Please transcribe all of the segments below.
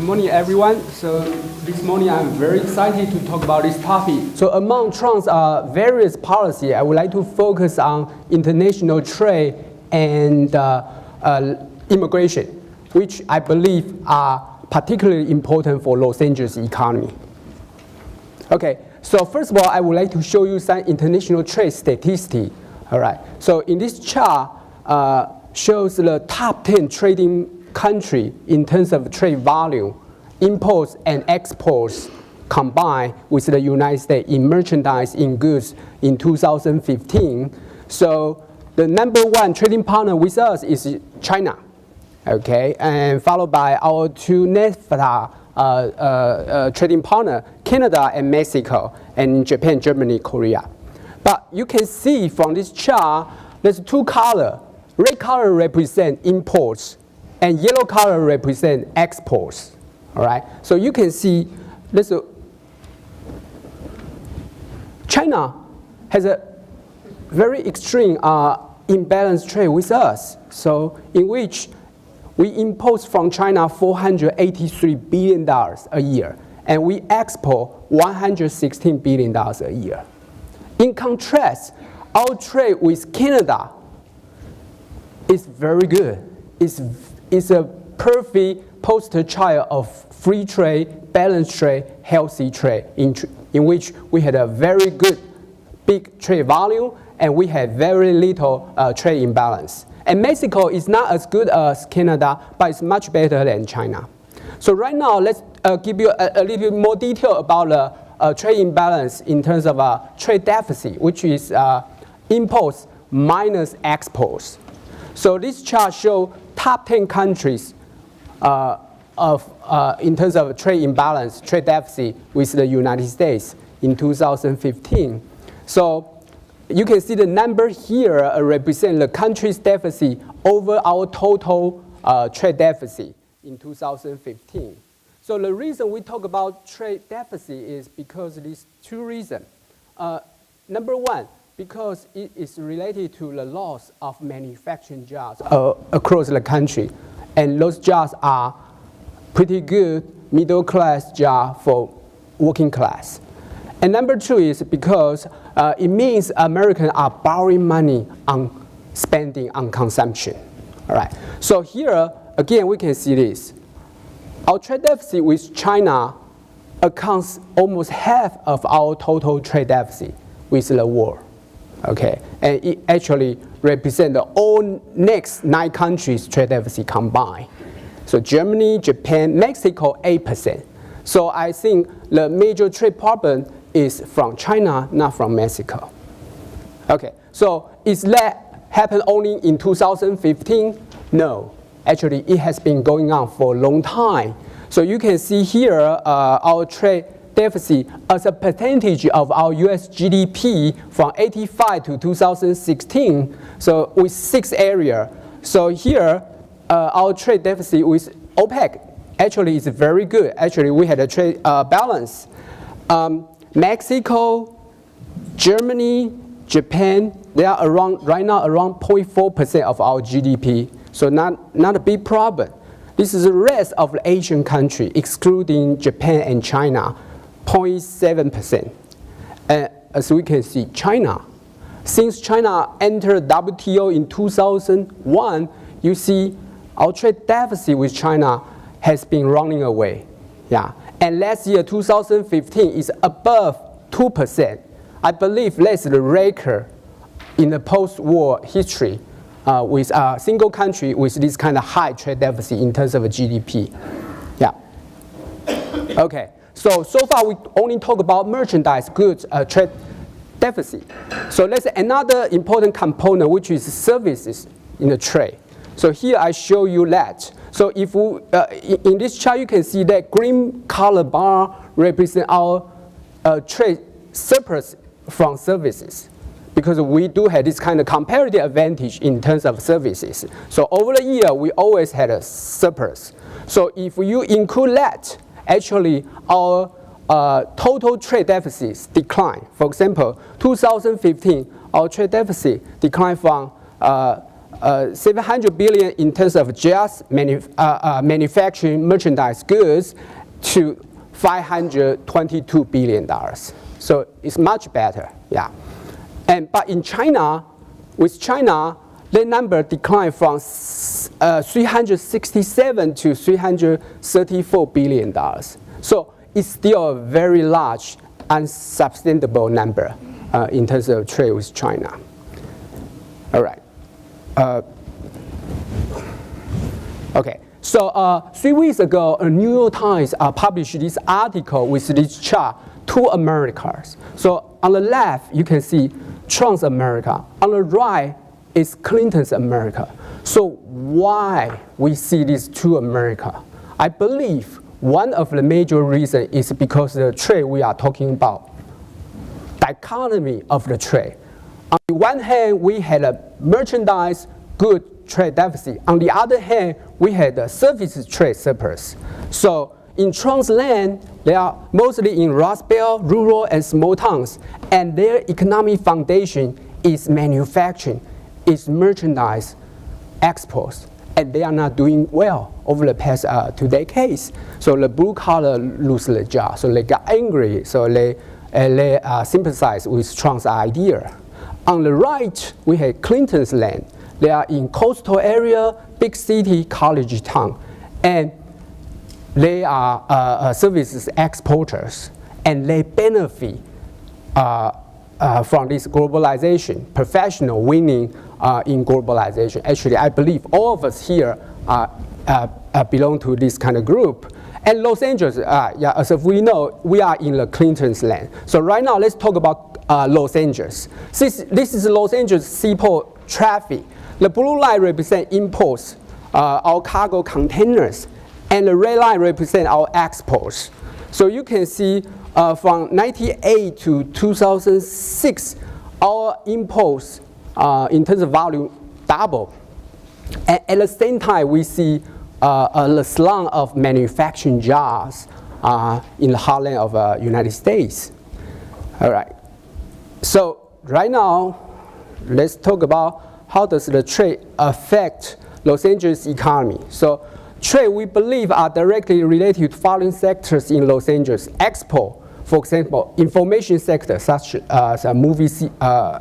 Good morning, everyone. So this morning I'm very excited to talk about this topic. So among Trump's various policies, I would like to focus on international trade and immigration, which I believe are particularly important for Los Angeles economy. Okay, so first of all, I would like to show you some international trade statistics. All right, so in this chart shows the top 10 trading country in terms of trade volume, imports and exports combined with the United States in merchandise in goods in 2015. So the number one trading partner with us is China, okay, and followed by our two NAFTA trading partner, Canada and Mexico, and Japan, Germany, Korea. But you can see from this chart, there's two colors. Red color represent imports, and yellow color represent exports. All right. So you can see this. China has a very extreme imbalanced trade with us. So in which we import from China $483 billion a year, and we export $116 billion a year. In contrast, our trade with Canada is very good. It's a perfect poster child of free trade, balanced trade, healthy trade, in which we had a very good big trade volume and we had very little trade imbalance. And Mexico is not as good as Canada, but it's much better than China. So right now, let's give you a little bit more detail about the trade imbalance in terms of trade deficit, which is imports minus exports. So this chart shows top 10 countries in terms of trade imbalance, trade deficit with the United States in 2015. So you can see the number here represent the country's deficit over our total trade deficit in 2015. So the reason we talk about trade deficit is because of these two reasons. Number one, because it is related to the loss of manufacturing jobs across the country. And those jobs are pretty good middle class jobs for working class. And number two is because it means Americans are borrowing money on spending on consumption. All right. So here, again, we can see this. Our trade deficit with China accounts almost half of our total trade deficit with the world. Okay, and it actually represents the all next 9 countries' trade deficit combined. So Germany, Japan, Mexico, 8%. So I think the major trade problem is from China, not from Mexico. Okay, so is that happened only in 2015? No, actually it has been going on for a long time. So you can see here our trade deficit as a percentage of our US GDP from 85 to 2016, so with 6 areas. So here, our trade deficit with OPEC actually is very good. Actually, we had a trade balance. Mexico, Germany, Japan, they are right now around 0.4% of our GDP, so not a big problem. This is the rest of the Asian country, excluding Japan and China. 0.7%. As we can see, China. Since China entered WTO in 2001, you see our trade deficit with China has been running away. Yeah. And last year, 2015, is above 2%. I believe that's the record in the post-war history with a single country with this kind of high trade deficit in terms of GDP. Yeah. Okay. So far we only talk about merchandise goods trade deficit. So that's another important component, which is services in the trade. So here I show you that. So if we, in this chart you can see that green color bar represents our trade surplus from services, because we do have this kind of comparative advantage in terms of services. So over the year we always had a surplus. So if you include that, actually our total trade deficits decline. For example, 2015, our trade deficit declined from $700 billion in terms of just manufacturing merchandise goods to $522 billion. So it's much better, yeah. But in China, with China, the number declined from 367 to $334 billion. So it's still a very large, unsustainable number in terms of trade with China. All right. Okay. So 3 weeks ago, New York Times published this article with this chart, two Americas. So on the left, you can see Trump's America. On the right is Clinton's America. So why we see these two America? I believe one of the major reasons is because the trade we are talking about, dichotomy of the trade. On the one hand, we had a merchandise good trade deficit. On the other hand, we had a services trade surplus. So in Trump's land, they are mostly in Rust Belt, rural, and small towns, and their economic foundation is manufacturing, is merchandise exports, and they are not doing well over the past 2 decades. So the blue collar lose their job, so they got angry, so they sympathize with Trump's idea. On the right, we had Clinton's land. They are in coastal area, big city, college town, and they are services exporters, and they benefit from this globalization, professional winning in globalization. Actually, I believe all of us here belong to this kind of group. And Los Angeles, as if we know, we are in the Clinton's land. So right now, let's talk about Los Angeles. This is Los Angeles seaport traffic. The blue line represents imports, our cargo containers, and the red line represents our exports. So you can see from 1998 to 2006, our imports in terms of volume double. And at the same time, we see a slump of manufacturing jobs in the heartland of United States. All right. So right now, let's talk about how does the trade affect Los Angeles economy. So trade, we believe, are directly related to following sectors in Los Angeles. Export, for example, information sector, such as a movie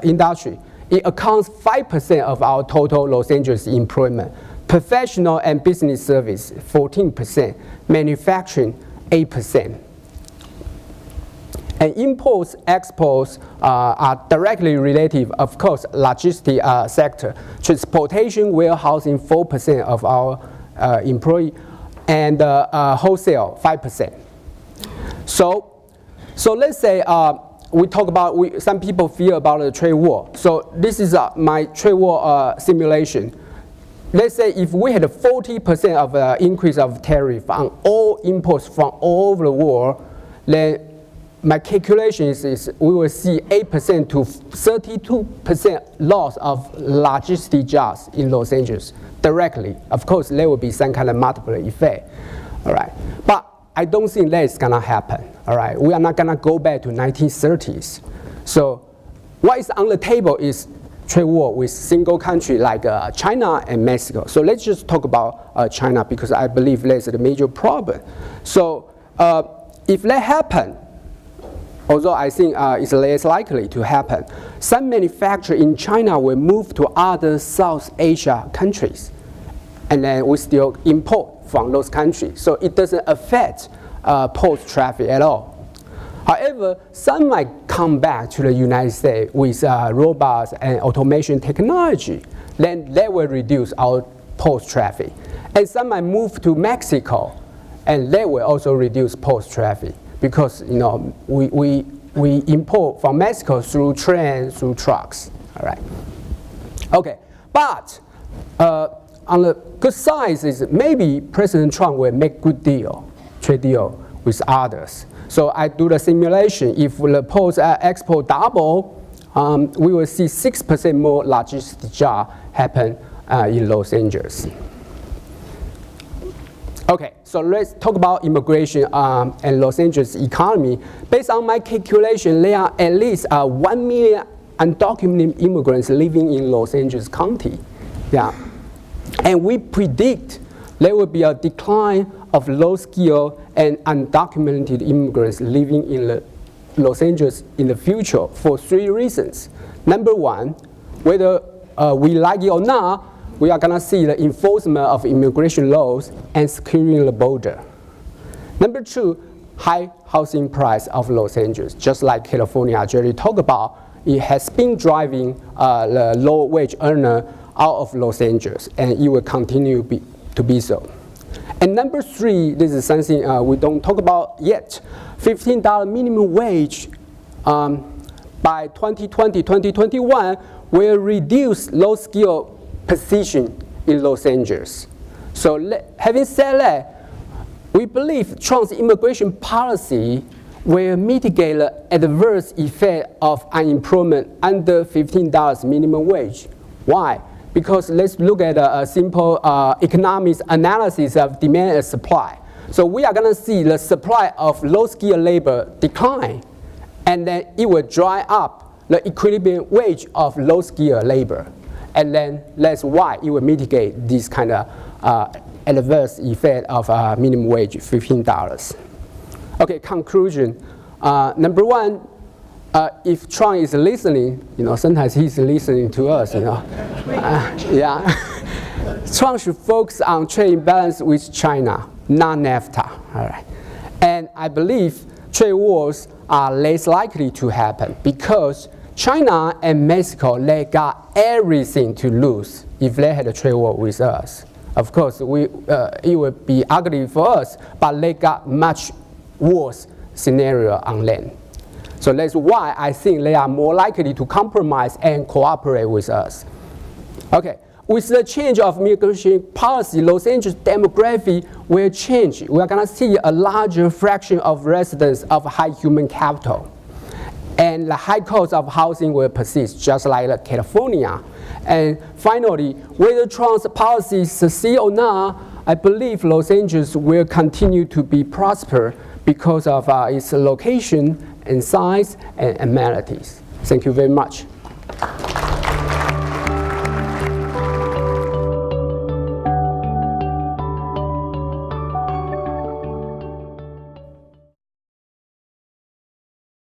industry, it accounts 5% of our total Los Angeles employment. Professional and business service, 14%. Manufacturing, 8%. And imports, exports are directly related, of course, logistics sector. Transportation, warehousing, 4% of our employee, and wholesale, 5%. So let's say we talk about, some people fear about the trade war. So this is my trade war simulation. Let's say if we had a 40% of increase of tariff on all imports from all over the world, then my calculation is we will see 8% to 32% loss of logistic jobs in Los Angeles directly. Of course, there will be some kind of multiple effect. All right, but I don't think that is gonna happen. All right, we are not gonna go back to 1930s. So what is on the table is trade war with single country like China and Mexico. So let's just talk about China, because I believe that's the major problem. So if that happen, although I think it's less likely to happen, some manufacturers in China will move to other South Asia countries, and then we still import from those countries. So it doesn't affect port traffic at all. However, some might come back to the United States with robots and automation technology. Then that will reduce our port traffic. And some might move to Mexico, and that will also reduce port traffic, because we import from Mexico through trains, through trucks. All right. Okay, but on the good side is maybe President Trump will make good deal, trade deal with others. So I do the simulation. If the post export double, we will see 6% more logistic job happen in Los Angeles. Okay, so let's talk about immigration and Los Angeles economy. Based on my calculation, there are at least 1 million undocumented immigrants living in Los Angeles County. Yeah. And we predict there will be a decline of low-skilled and undocumented immigrants living in Los Angeles in the future for 3 reasons. Number one, whether we like it or not, we are going to see the enforcement of immigration laws and securing the border. Number 2, high housing price of Los Angeles. Just like California, Jerry talked about, it has been driving the low-wage earner out of Los Angeles, and it will continue to be so. And number 3, this is something we don't talk about yet. $15 minimum wage by 2020, 2021 will reduce low-skilled position in Los Angeles. So having said that, we believe Trump's immigration policy will mitigate the adverse effect of unemployment under $15 minimum wage. Why? Because let's look at a simple economics analysis of demand and supply. So we are going to see the supply of low-skilled labor decline, and then it will dry up the equilibrium wage of low-skilled labor. And then that's why it will mitigate this kind of adverse effect of minimum wage, $15. Okay, conclusion. Number one, if Trump is listening, sometimes he's listening to us, yeah. Trump should focus on trade imbalance with China, not NAFTA, all right. And I believe trade wars are less likely to happen because China and Mexico, they got everything to lose if they had a trade war with us. Of course, it would be ugly for us, but they got much worse scenario on land. So that's why I think they are more likely to compromise and cooperate with us. Okay, with the change of immigration policy, Los Angeles demography will change. We are going to see a larger fraction of residents of high human capital. And the high cost of housing will persist, just like California. And finally, whether Trump's policies succeed or not, I believe Los Angeles will continue to be prosper because of its location and size and amenities. Thank you very much.